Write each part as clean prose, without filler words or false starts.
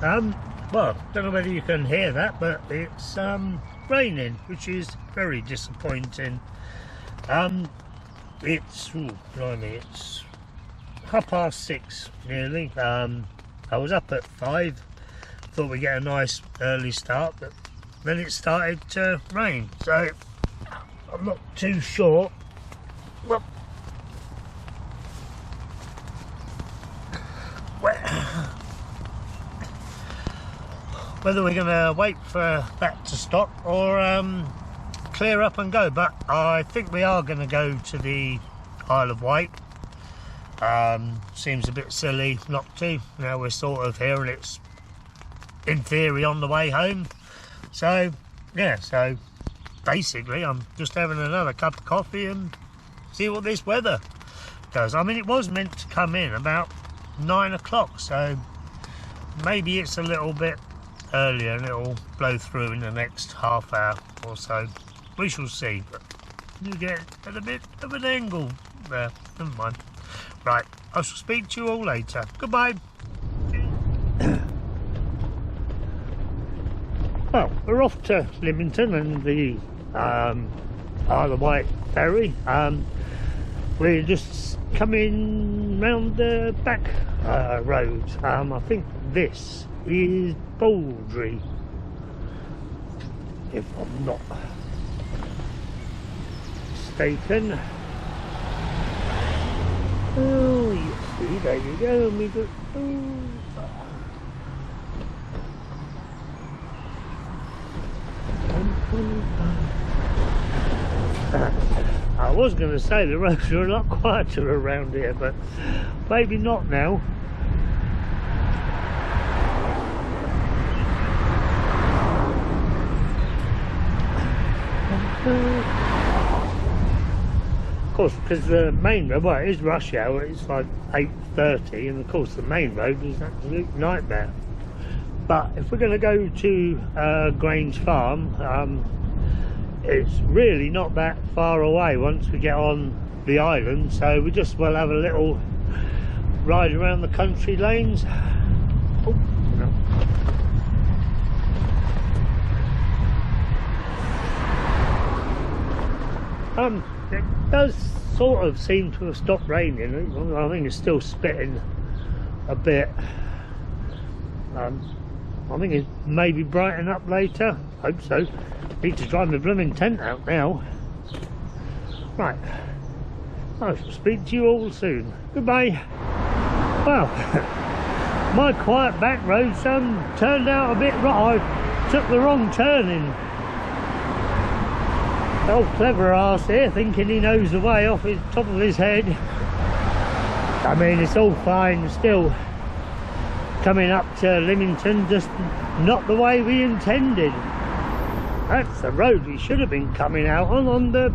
Well, don't know whether you can hear that, but it's raining, which is very disappointing. It's blimey, it's 6:30 nearly. I was up at 5, thought we'd get a nice early start, but then it started to rain, so I'm not too sure. Well, whether we're going to wait for that to stop or clear up and go, but I think we are going to go to the Isle of Wight. Seems a bit silly not to. Now we're sort of here and it's in theory on the way home. So yeah, so basically I'm just having another cup of coffee and see what this weather does. I mean, it was meant to come in about 9 o'clock, so maybe it's a little bit earlier and it'll blow through in the next half hour or so. We shall see, but you get at a bit of an angle there. Never mind. Right, I shall speak to you all later. Goodbye. Well, we're off to Lymington and the Isle of Wight ferry. We're just coming round the back road. I think this is Baldry, if I'm not mistaken. Oh, you see, there you go. We got, I was going to say the roads are a lot quieter around here, but maybe not now. Of course, because the main road, well, it is rush hour, it's like 8:30, and of course the main road is an absolute nightmare. But if we're going to go to Grange Farm, it's really not that far away once we get on the island, so we just will have a little ride around the country lanes. Oh, no. It does sort of seem to have stopped raining. I think it's still spitting a bit. I think it maybe brighten up later. Hope so. Need to drive my blooming tent out now. Right. I shall speak to you all soon. Goodbye. Well, my quiet back roads turned out a bit right. I took the wrong turning. Old clever ass here, thinking he knows the way off the top of his head. I mean, it's all fine still. Coming up to Lymington, just not the way we intended. That's the road we should have been coming out on the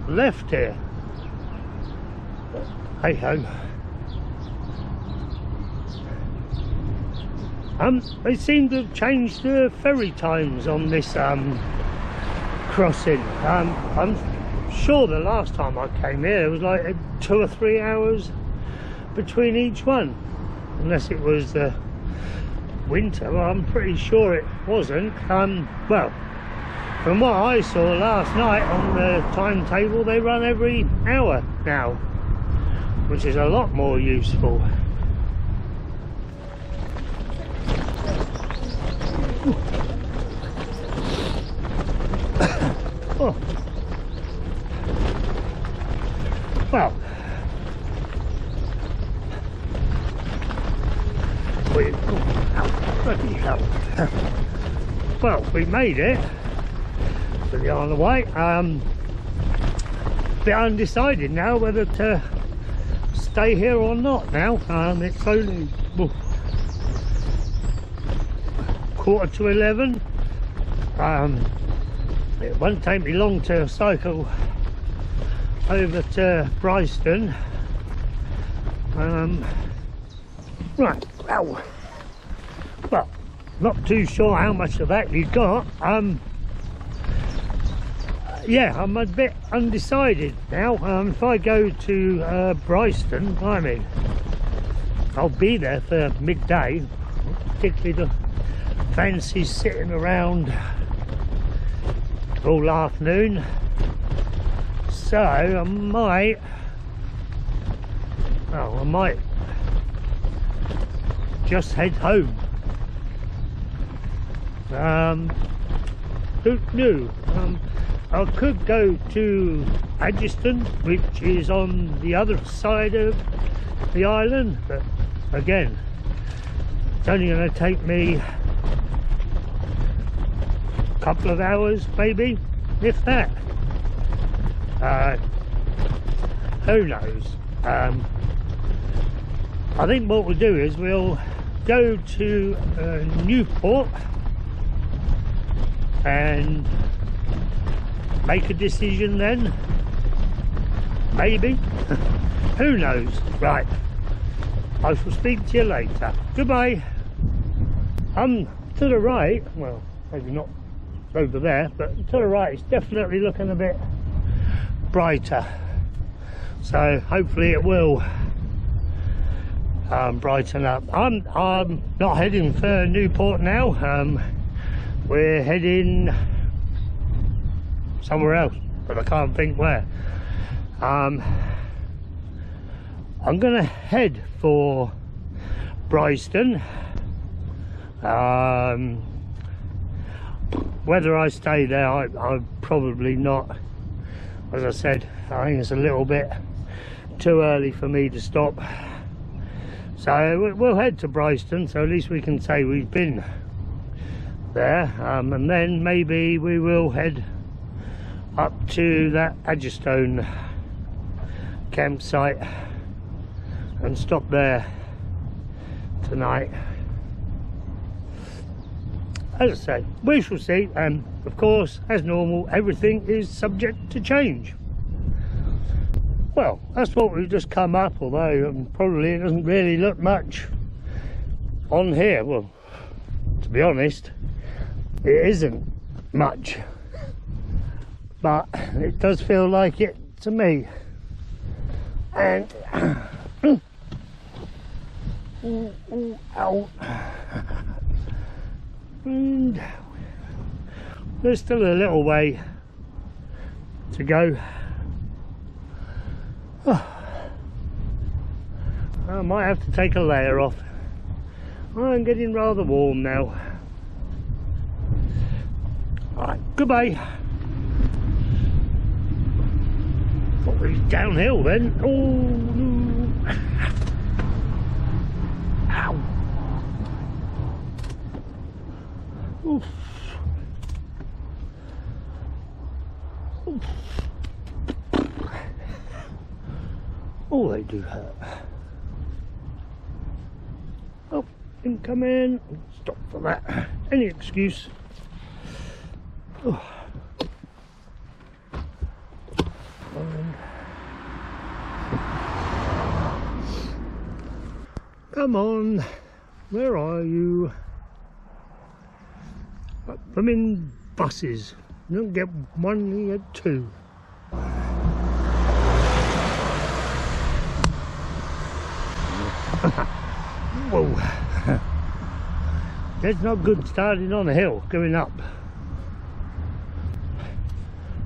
left here. Hey ho. They seem to have changed the ferry times on this crossing. I'm sure the last time I came here it was like 2 or 3 hours between each one, unless it was winter. Well, I'm pretty sure it wasn't. Well, from what I saw last night on the timetable, they run every hour now, which is a lot more useful. Oh. Well, bloody hell. Well, we made it to the Isle of Wight. Bit undecided now whether to stay here or not now. It's only 11:15. It won't take me long to cycle over to Brighstone. Right, well, not too sure how much of that you got. Yeah, I'm a bit undecided now. If I go to Brighstone, I mean, I'll be there for midday. particularly fancy sitting around all afternoon, so I might just head home. Who knew? I could go to Adgestone, which is on the other side of the island, but again, it's only going to take me a couple of hours, maybe, if that. Who knows? I think what we'll do is we'll go to Newport and make a decision then, maybe. Who knows? Right, I shall speak to you later. Goodbye. To the right, well, maybe not over there, but to the right it's definitely looking a bit brighter, so hopefully it will brighten up. I'm not heading for Newport now. We're heading somewhere else, but I can't think where. I'm gonna head for Brighstone. Whether I stay there, I'm probably not. As I said, I think it's a little bit too early for me to stop, so we'll head to Brighstone, so at least we can say we've been there, and then maybe we will head up to that Adgestone campsite and stop there tonight. As I say, we shall see, and of course, as normal, everything is subject to change. Well, that's what we've just come up, although probably it doesn't really look much on here. Well, to be honest, it isn't much, but it does feel like it to me. And ow. And there's still a little way to go. I might have to take a layer off. I'm getting rather warm now. Alright, goodbye. Thought we was downhill then. Oh no. Ow. Oof. Oof. Oh, they do hurt. Oh, didn't come in. Stop for that. Any excuse. Oh. Come on, where are you? I'm in buses. You don't get one, you get two. Whoa. That's not good starting on a hill, going up.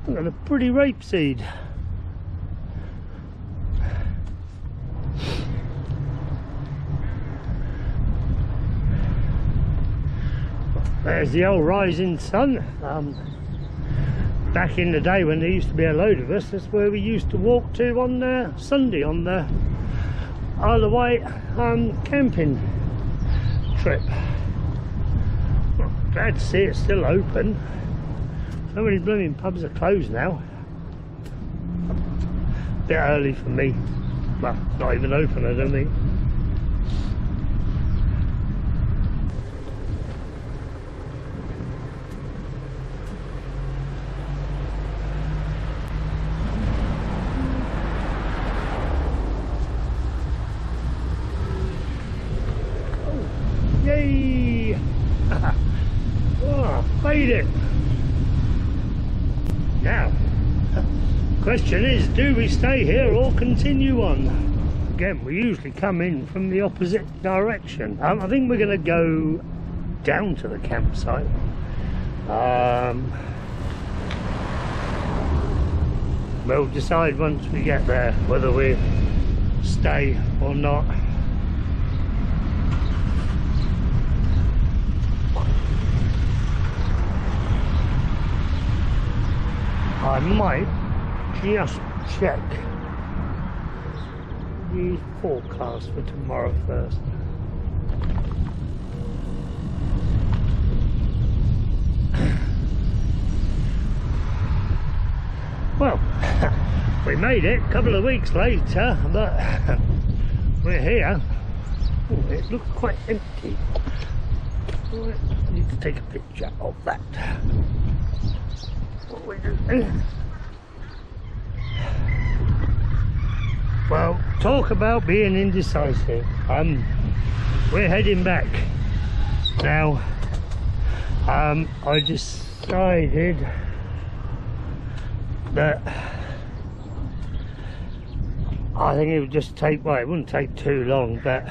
I've got a pretty rapeseed. There's the old rising sun. Back in the day when there used to be a load of us, that's where we used to walk to on Sunday on the Isle of Wight camping trip. Well, glad to see it's still open. So many blooming pubs are closed now. Bit early for me. Well, not even open, I don't think. Yay! Oh, made it! Now, question is, do we stay here or continue on? again, we usually come in from the opposite direction. I think we're going to go down to the campsite. We'll decide once we get there whether we stay or not. I might just check the forecast for tomorrow first. Well, we made it a couple of weeks later, but we're here. Oh, it looks quite empty. I need to take a picture of that. What we do? Well, talk about being indecisive. We're heading back now. I decided that I think it would just take, well, it wouldn't take too long, but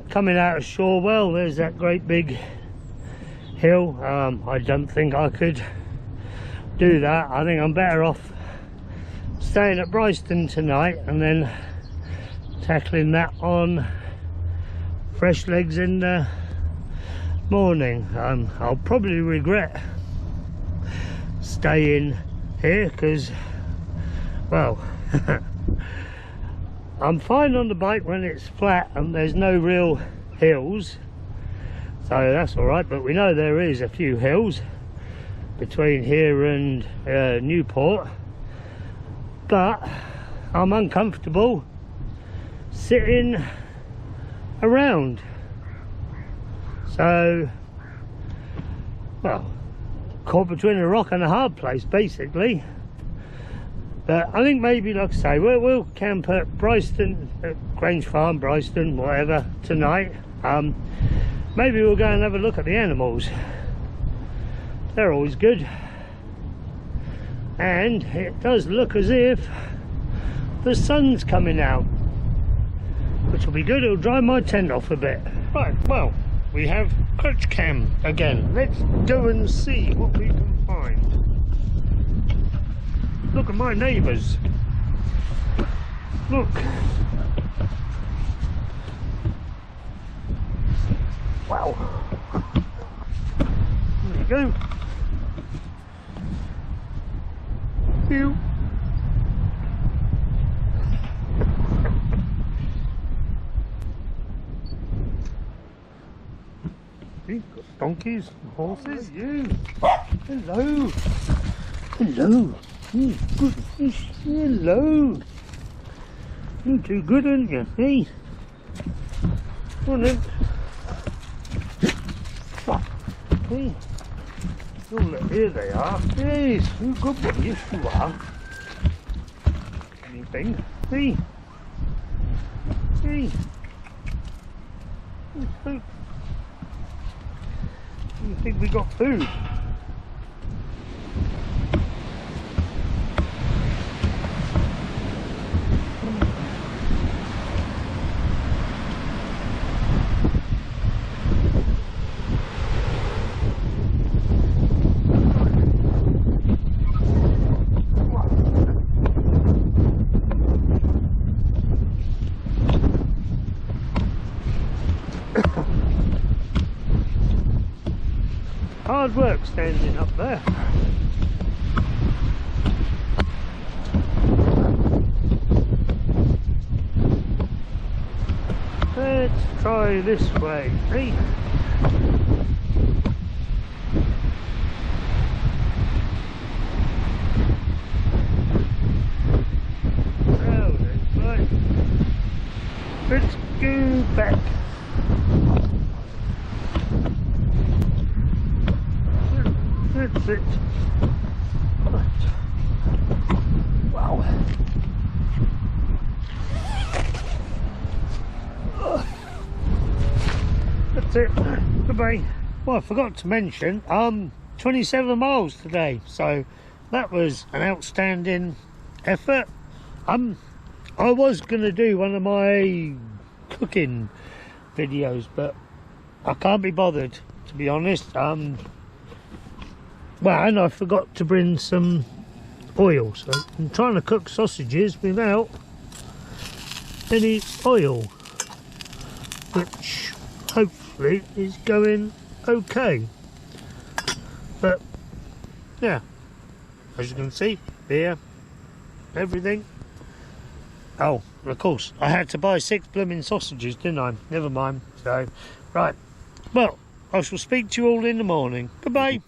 coming out of Shorewell, there's that great big hill. I don't think I could do that. I think I'm better off staying at Brighstone tonight and then tackling that on fresh legs in the morning. I'll probably regret staying here because, well, I'm fine on the bike when it's flat and there's no real hills, so that's all right, but we know there is a few hills between here and Newport, but I'm uncomfortable sitting around, so, well, caught between a rock and a hard place basically. But I think maybe, like I say, we'll camp at Brighstone, at Grange Farm, Brighstone, whatever, tonight. Maybe we'll go and have a look at the animals. They're always good. And it does look as if the sun's coming out, which will be good. It'll dry my tent off a bit. Right, well, we have Crutch Cam again. Let's go and see what we can find. Look at my neighbours. Look. Wow. There you go. Phew. See, got donkeys and horses. You. Hello. Hello. Goodness, hello. You're too good, aren't you? Hey. Come on then. Hey. Oh, look, here they are. Yes, you good one. Yes, you are. Anything? Hey. Hey. You think we got food? Hard work standing up there. Let's try this way. Hey. Oh, that's right. Let's go back. That's it. Right. Wow. That's it. Goodbye. Well, I forgot to mention, 27 miles today, so that was an outstanding effort. I I was going to do one of my cooking videos, but I can't be bothered, to be honest. Well, and I forgot to bring some oil, so I'm trying to cook sausages without any oil, which hopefully is going okay. But yeah, as you can see, beer, everything. Oh, of course, I had to buy 6 blooming sausages, didn't I? Never mind. So, right. Well, I shall speak to you all in the morning. Goodbye.